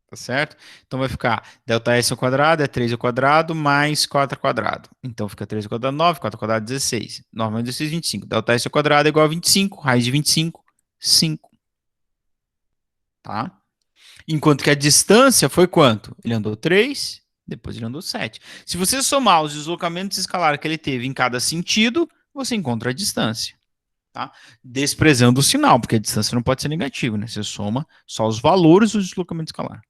Tá certo? Então, vai ficar ΔS ao quadrado é 3 ao quadrado mais 4 ao quadrado. Então, fica 3 ao quadrado, 9, 4 ao quadrado, 16. 9 mais 16, 25. ΔS ao quadrado é igual a 25. Raiz de 25, 5. Tá? Enquanto que a distância foi quanto? Ele andou 3, depois ele andou 7. Se você somar os deslocamentos escalares que ele teve em cada sentido, você encontra a distância. Tá? Desprezando o sinal, porque a distância não pode ser negativa, né? Você soma só os valores do deslocamento escalar.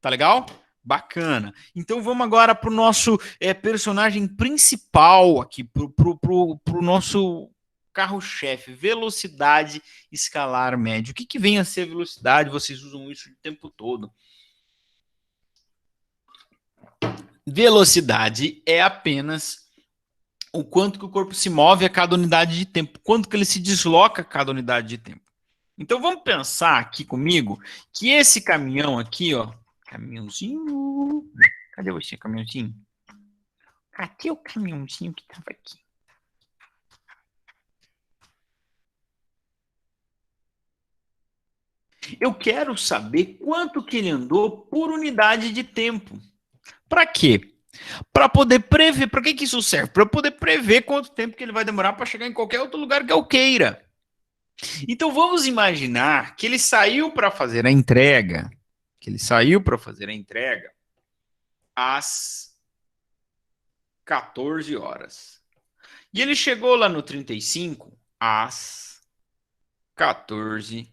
Tá legal? Bacana. Então vamos agora para o nosso personagem principal aqui, para o nosso carro-chefe, velocidade escalar média. O que vem a ser velocidade? Vocês usam isso o tempo todo. Velocidade é apenas o quanto que o corpo se move a cada unidade de tempo, quanto que ele se desloca a cada unidade de tempo. Então vamos pensar aqui comigo que esse caminhão aqui, ó, caminhãozinho, cadê você, caminhãozinho? Cadê o caminhãozinho que estava aqui? Eu quero saber quanto que ele andou por unidade de tempo. Para quê? Para poder prever. Para que isso serve? Para eu poder prever quanto tempo que ele vai demorar para chegar em qualquer outro lugar que eu queira. Então vamos imaginar que ele saiu para fazer a entrega, às 14 horas. E ele chegou lá no 35 às 14h30.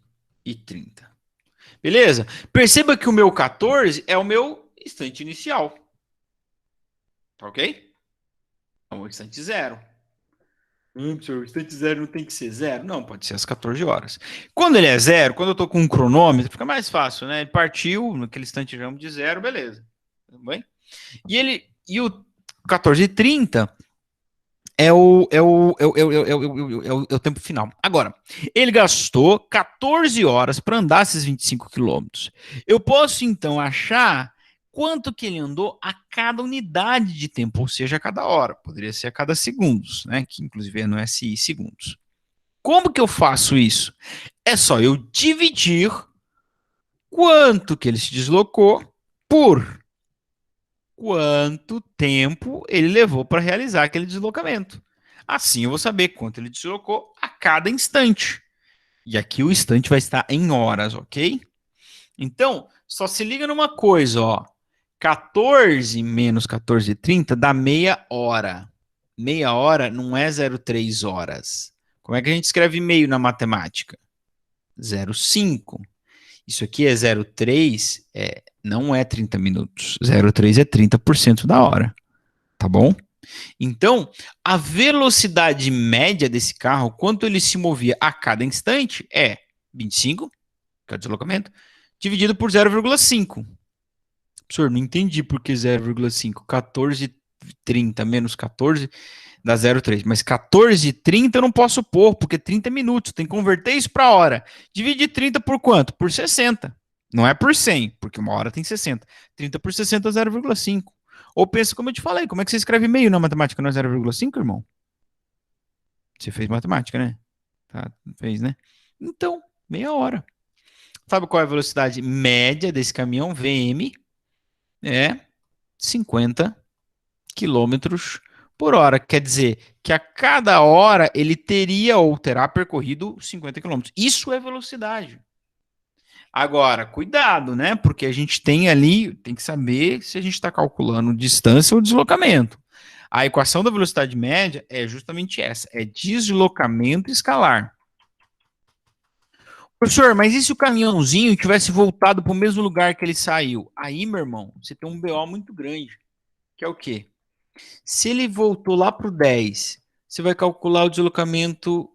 Beleza? Perceba que o meu 14 é o meu instante inicial. Tá ok? É o instante zero. Senhor, o instante zero não tem que ser zero? Não, pode ser às 14 horas. Quando ele é zero, quando eu tô com um cronômetro, fica mais fácil, né? Ele partiu, naquele instante chama de zero, beleza. Tudo bem? E o 14h30 é o tempo final. Agora, ele gastou 14 horas para andar esses 25 quilômetros. Eu posso, então, achar quanto que ele andou a cada unidade de tempo, ou seja, a cada hora. Poderia ser a cada segundos, né? Que inclusive é no SI segundos. Como que eu faço isso? É só eu dividir quanto que ele se deslocou por quanto tempo ele levou para realizar aquele deslocamento. Assim eu vou saber quanto ele deslocou a cada instante. E aqui o instante vai estar em horas, ok? Então, só se liga numa coisa, ó. 14 menos 14h30 dá meia hora. Meia hora não é 0,3 horas. Como é que a gente escreve meio na matemática? 0,5. Isso aqui é 0,3, não é 30 minutos. 0,3 é 30% da hora. Tá bom? Então, a velocidade média desse carro, quanto ele se movia a cada instante, é 25, que é o deslocamento, dividido por 0,5. Professor, não entendi por que 0,5. 14,30 menos 14 dá 0,3. Mas 14,30 eu não posso pôr, porque 30 é minutos. Tem que converter isso para hora. Divide 30 por quanto? Por 60. Não é por 100, porque uma hora tem 60. 30 por 60 é 0,5. Ou pensa como eu te falei, como é que você escreve meio na matemática? Não é 0,5, irmão? Você fez matemática, né? Tá, fez, né? Então, meia hora. Sabe qual é a velocidade média desse caminhão? VM é 50 quilômetros por hora. Quer dizer que a cada hora ele teria ou terá percorrido 50 quilômetros. Isso é velocidade. Agora, cuidado, né? Porque a gente tem ali, tem que saber se a gente está calculando distância ou deslocamento. A equação da velocidade média é justamente essa: é deslocamento escalar. Professor, mas e se o caminhãozinho tivesse voltado para o mesmo lugar que ele saiu? Aí, meu irmão, você tem um BO muito grande, que é o quê? Se ele voltou lá para o 10, você vai calcular o deslocamento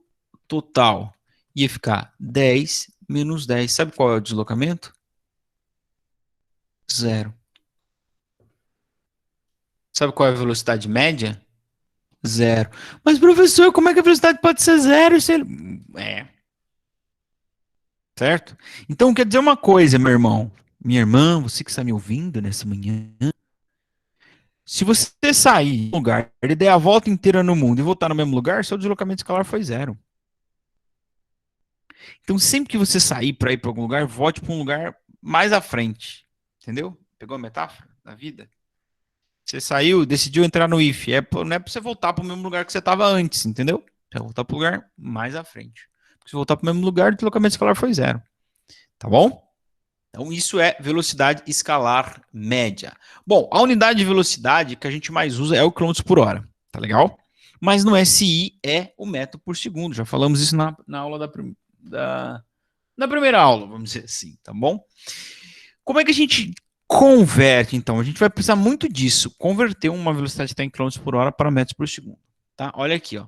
total. Ia ficar 10 menos 10. Sabe qual é o deslocamento? Zero. Sabe qual é a velocidade média? Zero. Mas, professor, como é que a velocidade pode ser zero? Se ele... Certo? Então, quer dizer uma coisa, meu irmão. Minha irmã, você que está me ouvindo nessa manhã. Se você sair do lugar, ele der a volta inteira no mundo e voltar no mesmo lugar, seu deslocamento escalar foi zero. Então, sempre que você sair para ir para algum lugar, volte para um lugar mais à frente. Entendeu? Pegou a metáfora da vida? Você saiu, decidiu entrar no IF. Não é para você voltar para o mesmo lugar que você estava antes, entendeu? Você vai voltar para o lugar mais à frente. Porque se voltar para o mesmo lugar, o deslocamento escalar foi zero. Tá bom? Então, isso é velocidade escalar média. Bom, a unidade de velocidade que a gente mais usa é o quilômetros por hora. Tá legal? Mas no SI é o metro por segundo. Já falamos isso na aula na primeira aula, vamos dizer assim, tá bom? Como é que a gente converte, então? A gente vai precisar muito disso, converter uma velocidade que está em quilômetros por hora para metros por segundo, tá? Olha aqui, ó.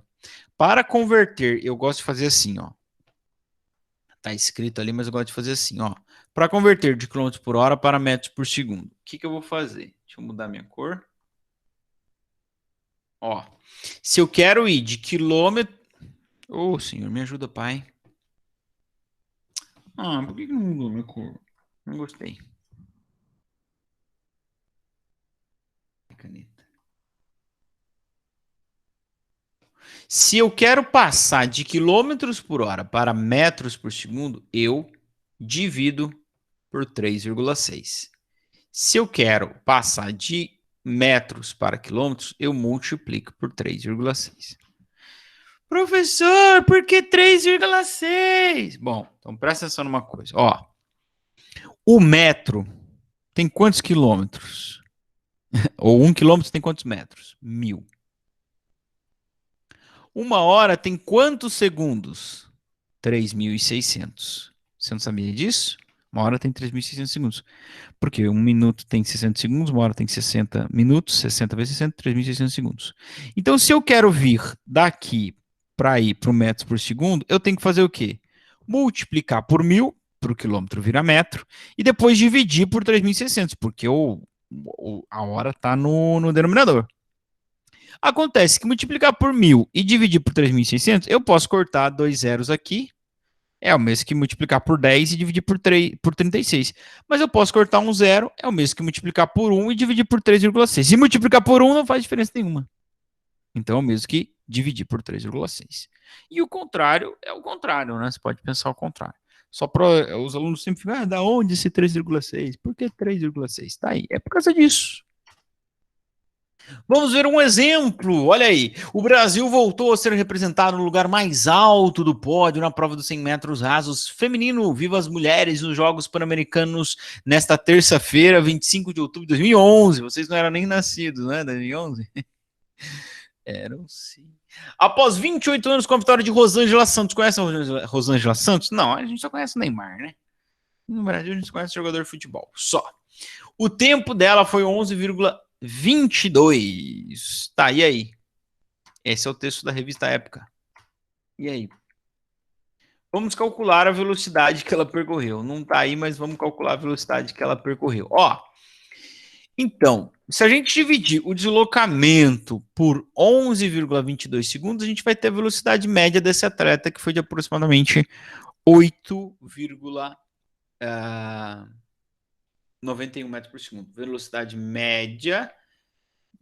Para converter, eu gosto de fazer assim, ó. Tá escrito ali, mas eu gosto de fazer assim, ó. Para converter de quilômetros por hora para metros por segundo, o que eu vou fazer? Deixa eu mudar minha cor. Ó, se eu quero ir de quilômetro... Ô, senhor, me ajuda, pai. Ah, por que não mudou minha cor? Não gostei. Caneta. Se eu quero passar de quilômetros por hora para metros por segundo, eu divido por 3,6. Se eu quero passar de metros para quilômetros, eu multiplico por 3,6. Professor, por que 3,6? Bom, então presta atenção numa coisa. Ó, o metro tem quantos quilômetros? Ou 1 quilômetro tem quantos metros? 1.000. Uma hora tem quantos segundos? 3.600. Você não sabia disso? Uma hora tem 3.600 segundos. Porque 1 minuto tem 60 segundos, uma hora tem 60 minutos, 60 vezes 60, 3.600 segundos. Então, se eu quero vir daqui para ir para o metros por segundo, eu tenho que fazer o quê? Multiplicar por 1.000, para o quilômetro virar metro, e depois dividir por 3.600, porque a hora está no denominador. Acontece que multiplicar por 1.000 e dividir por 3.600, eu posso cortar 2 zeros aqui, é o mesmo que multiplicar por 10 e dividir por 36. Mas eu posso cortar um zero, é o mesmo que multiplicar por 1 e dividir por 3,6. Se multiplicar por 1 não faz diferença nenhuma. Então é o mesmo que dividir por 3,6. E o contrário é o contrário, né? Você pode pensar o contrário. Só para os alunos sempre ficam, da onde esse 3,6? Por que 3,6? Tá aí. É por causa disso. Vamos ver um exemplo. Olha aí. O Brasil voltou a ser representado no lugar mais alto do pódio na prova dos 100 metros rasos feminino. Viva as mulheres nos Jogos Pan-Americanos nesta terça-feira, 25 de outubro de 2011. Vocês não eram nem nascidos, né? 2011? Eram sim. Após 28 anos com a vitória de Rosângela Santos. Conhece a Rosângela Santos? Não, a gente só conhece o Neymar, né? No Brasil a gente conhece jogador de futebol. Só. O tempo dela foi 11,22. Tá, e aí? Esse é o texto da revista Época. E aí? Vamos calcular a velocidade que ela percorreu. Não tá aí, mas vamos calcular a velocidade que ela percorreu. Ó, então, se a gente dividir o deslocamento por 11,22 segundos, a gente vai ter a velocidade média desse atleta, que foi de aproximadamente 8,91 metros por segundo. Velocidade média,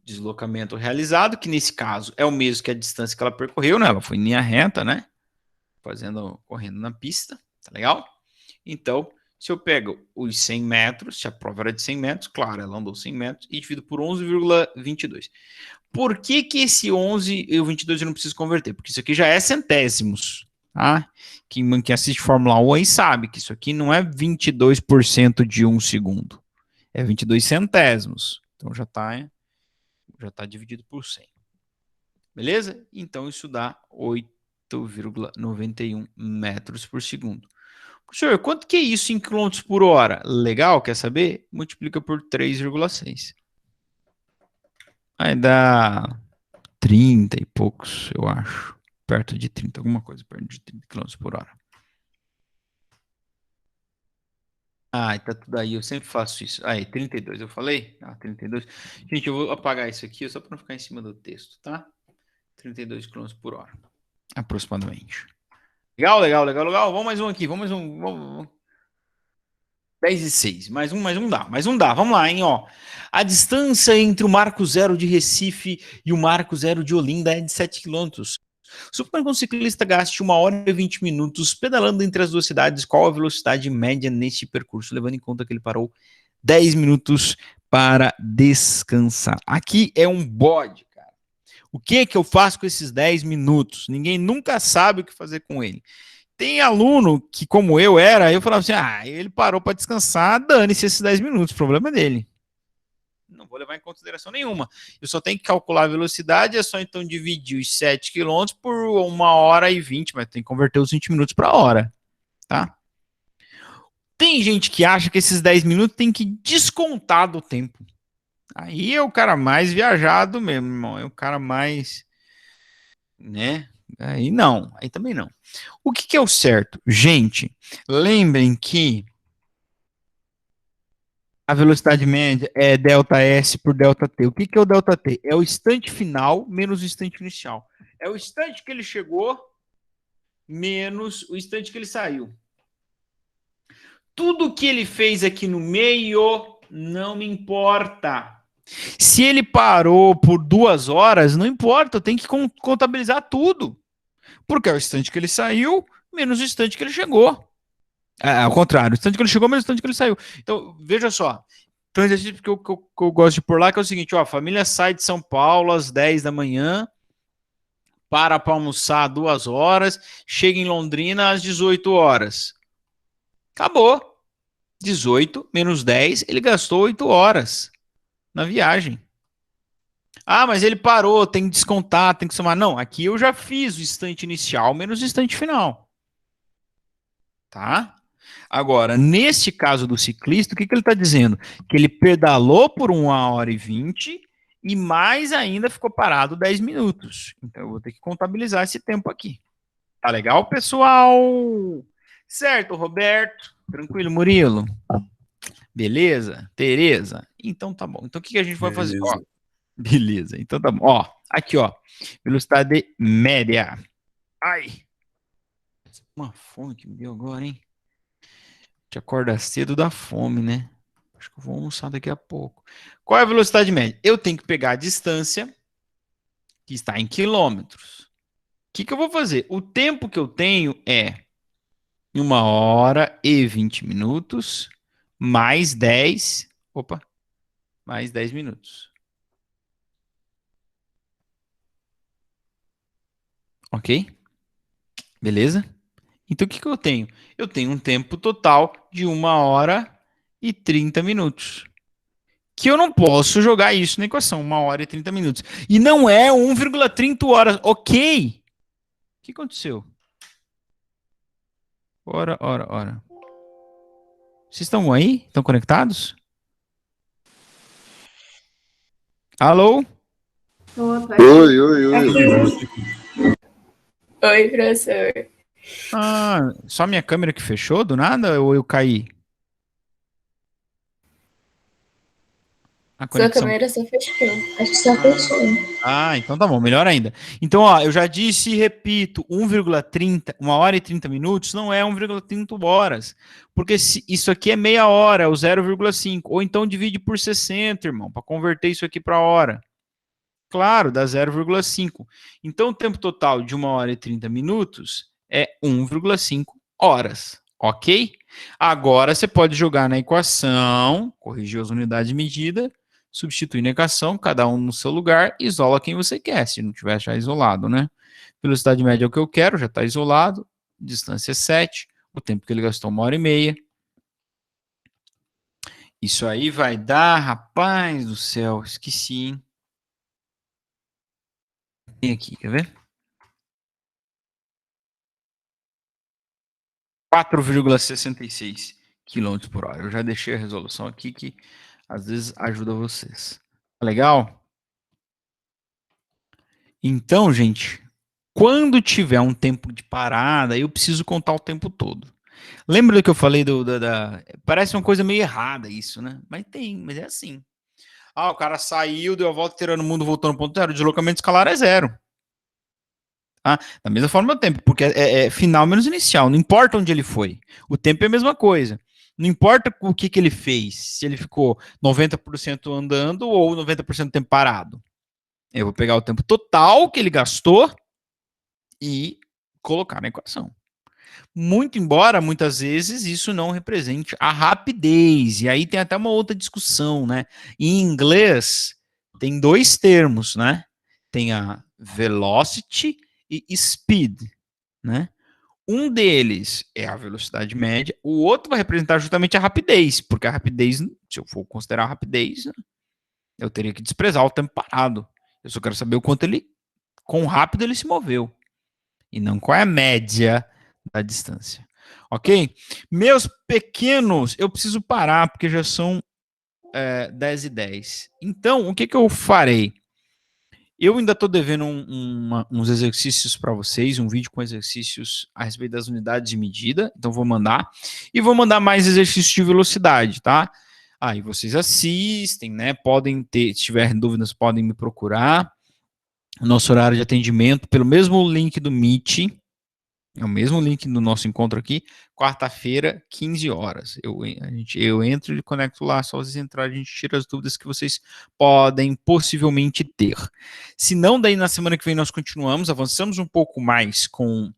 deslocamento realizado, que nesse caso é o mesmo que a distância que ela percorreu, né? Ela foi em linha reta, né? Correndo na pista, tá legal? Então, se eu pego os 100 metros, se a prova era de 100 metros, claro, ela andou 100 metros, e divido por 11,22. Por que esse 11 e o 22 eu não preciso converter? Porque isso aqui já é centésimos, tá? Quem assiste Fórmula 1 aí sabe que isso aqui não é 22% de 1 segundo, é 22 centésimos. Então já tá dividido por 100. Beleza? Então isso dá 8,91 metros por segundo. Professor, quanto que é isso em quilômetros por hora? Legal, quer saber? Multiplica por 3,6. Vai dar 30 e poucos, eu acho. Perto de 30, alguma coisa, perto de 30 quilômetros por hora. Ah, tá tudo aí, eu sempre faço isso. Aí, 32, eu falei? Ah, 32. Gente, eu vou apagar isso aqui só para não ficar em cima do texto, tá? 32 quilômetros por hora, aproximadamente. Legal, legal, legal, legal. Vamos mais um aqui, vamos mais um. Vamos. 10 e 6. Mais um dá. Vamos lá, hein, ó. A distância entre o Marco Zero de Recife e o Marco Zero de Olinda é de 7 quilômetros. Suponha que um ciclista gaste 1 hora e 20 minutos pedalando entre as duas cidades. Qual a velocidade média neste percurso, levando em conta que ele parou 10 minutos para descansar? Aqui é um bode, cara. O que é que eu faço com esses 10 minutos? Ninguém nunca sabe o que fazer com ele. Tem aluno que, como eu era, eu falava assim: ele parou para descansar, dane-se esses 10 minutos, o problema é dele. Não vou levar em consideração nenhuma. Eu só tenho que calcular a velocidade, é só então dividir os 7 quilômetros por 1 hora e 20, mas tem que converter os 20 minutos para hora, tá? Tem gente que acha que esses 10 minutos tem que descontar do tempo. Aí é o cara mais viajado mesmo, irmão. É o cara mais, né? Aí não, aí também não. O que é o certo? Gente, lembrem que A velocidade média é ΔS por ΔT. O que é o ΔT? É o instante final menos o instante inicial. É o instante que ele chegou menos o instante que ele saiu. Tudo que ele fez aqui no meio não me importa. Se ele parou por 2 horas, não importa, eu tenho que contabilizar tudo. Porque é o instante que ele saiu menos o instante que ele chegou. Ao contrário, o instante que ele chegou menos o instante que ele saiu. Então, veja só. Então, o exercício que eu gosto de pôr lá que é o seguinte, ó, a família sai de São Paulo às 10 da manhã, para almoçar 2 horas, chega em Londrina às 18 horas. Acabou. 18 menos 10, ele gastou 8 horas na viagem. Ah, mas ele parou, tem que descontar, tem que somar. Não, aqui eu já fiz o instante inicial menos o instante final. Tá? Agora, neste caso do ciclista, o que ele está dizendo? Que ele pedalou por 1h20 e mais ainda ficou parado 10 minutos. Então eu vou ter que contabilizar esse tempo aqui. Tá legal, pessoal? Certo, Roberto? Tranquilo, Murilo? Beleza? Tereza? Então tá bom. Então o que a gente vai fazer? Ó, beleza, então tá bom. Ó, aqui, ó. Velocidade média. Ai. Uma fome que me deu agora, hein? Te acorda cedo da fome, né? Acho que eu vou almoçar daqui a pouco. Qual é a velocidade média? Eu tenho que pegar a distância, que está em quilômetros. O que eu vou fazer? O tempo que eu tenho é 1h20 mais 10. Opa, mais 10 minutos. Ok? Beleza? Então, o que eu tenho? Eu tenho um tempo total de 1h30. Que eu não posso jogar isso na equação, 1h30. E não é 1,30 horas. Ok. O que aconteceu? Ora. Vocês estão aí? Estão conectados? Alô? Oi. Oi, professor. Ah, só minha câmera que fechou do nada ou eu caí? A Sua conexão. câmera só fechou. Acho que só fechou. Ah, então tá bom, melhor ainda. Então, ó, eu já disse e repito, 1h30 não é 1,30 horas. Porque isso aqui é meia hora, é o 0,5. Ou então divide por 60, irmão, para converter isso aqui para hora. Claro, dá 0,5. Então, o tempo total de 1h30 é 1,5 horas. Ok? Agora você pode jogar na equação, corrigir as unidades de medida, substituir na equação, cada um no seu lugar, isola quem você quer, se não tiver já isolado, né? Velocidade média é o que eu quero, já está isolado. Distância é 7. O tempo que ele gastou, 1h30. Isso aí vai dar, rapaz do céu, esqueci, hein? Tem aqui, quer ver? 4,66 km por hora. Eu já deixei a resolução aqui que às vezes ajuda vocês. Tá legal? Então, gente, quando tiver um tempo de parada, eu preciso contar o tempo todo. Lembra do que eu falei Parece uma coisa meio errada isso, né? Mas é assim. Ah, o cara saiu, deu a volta inteira no mundo, voltou no ponto zero. O deslocamento escalar é 0. Ah, da mesma forma o tempo, porque é final menos inicial, não importa onde ele foi. O tempo é a mesma coisa. Não importa o que ele fez, se ele ficou 90% andando ou 90% do tempo parado. Eu vou pegar o tempo total que ele gastou e colocar na equação. Muito embora, muitas vezes, isso não represente a rapidez. E aí tem até uma outra discussão, né? Em inglês, tem 2 termos, né? Tem a velocity e speed, né? Um deles é a velocidade média, o outro vai representar justamente a rapidez, porque a rapidez, se eu for considerar a rapidez, eu teria que desprezar o tempo parado. Eu só quero saber o quão rápido ele se moveu, e não qual é a média da distância. Ok? Meus pequenos, eu preciso parar, porque já são 10h10. Então, o que eu farei? Eu ainda estou devendo uns exercícios para vocês, um vídeo com exercícios a respeito das unidades de medida, então vou mandar. E vou mandar mais exercícios de velocidade, tá? Aí vocês assistem, né? Podem ter, se tiver dúvidas, podem me procurar. O nosso horário de atendimento, pelo mesmo link do Meet, é o mesmo link do nosso encontro aqui, quarta-feira, 15 horas. Eu entro e conecto lá, só vocês entrarem, a gente tira as dúvidas que vocês podem possivelmente ter. Se não, daí na semana que vem nós continuamos, avançamos um pouco mais com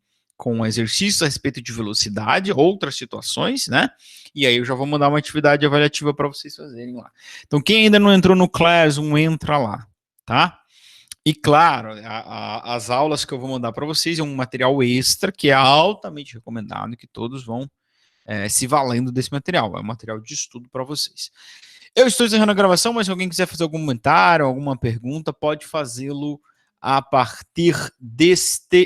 exercícios a respeito de velocidade, outras situações, né? E aí eu já vou mandar uma atividade avaliativa para vocês fazerem lá. Então, quem ainda não entrou no Classroom, entra lá, tá? E claro, as aulas que eu vou mandar para vocês é um material extra que é altamente recomendado, que todos vão se valendo desse material. É um material de estudo para vocês. Eu estou encerrando a gravação, mas se alguém quiser fazer algum comentário, alguma pergunta, pode fazê-lo a partir deste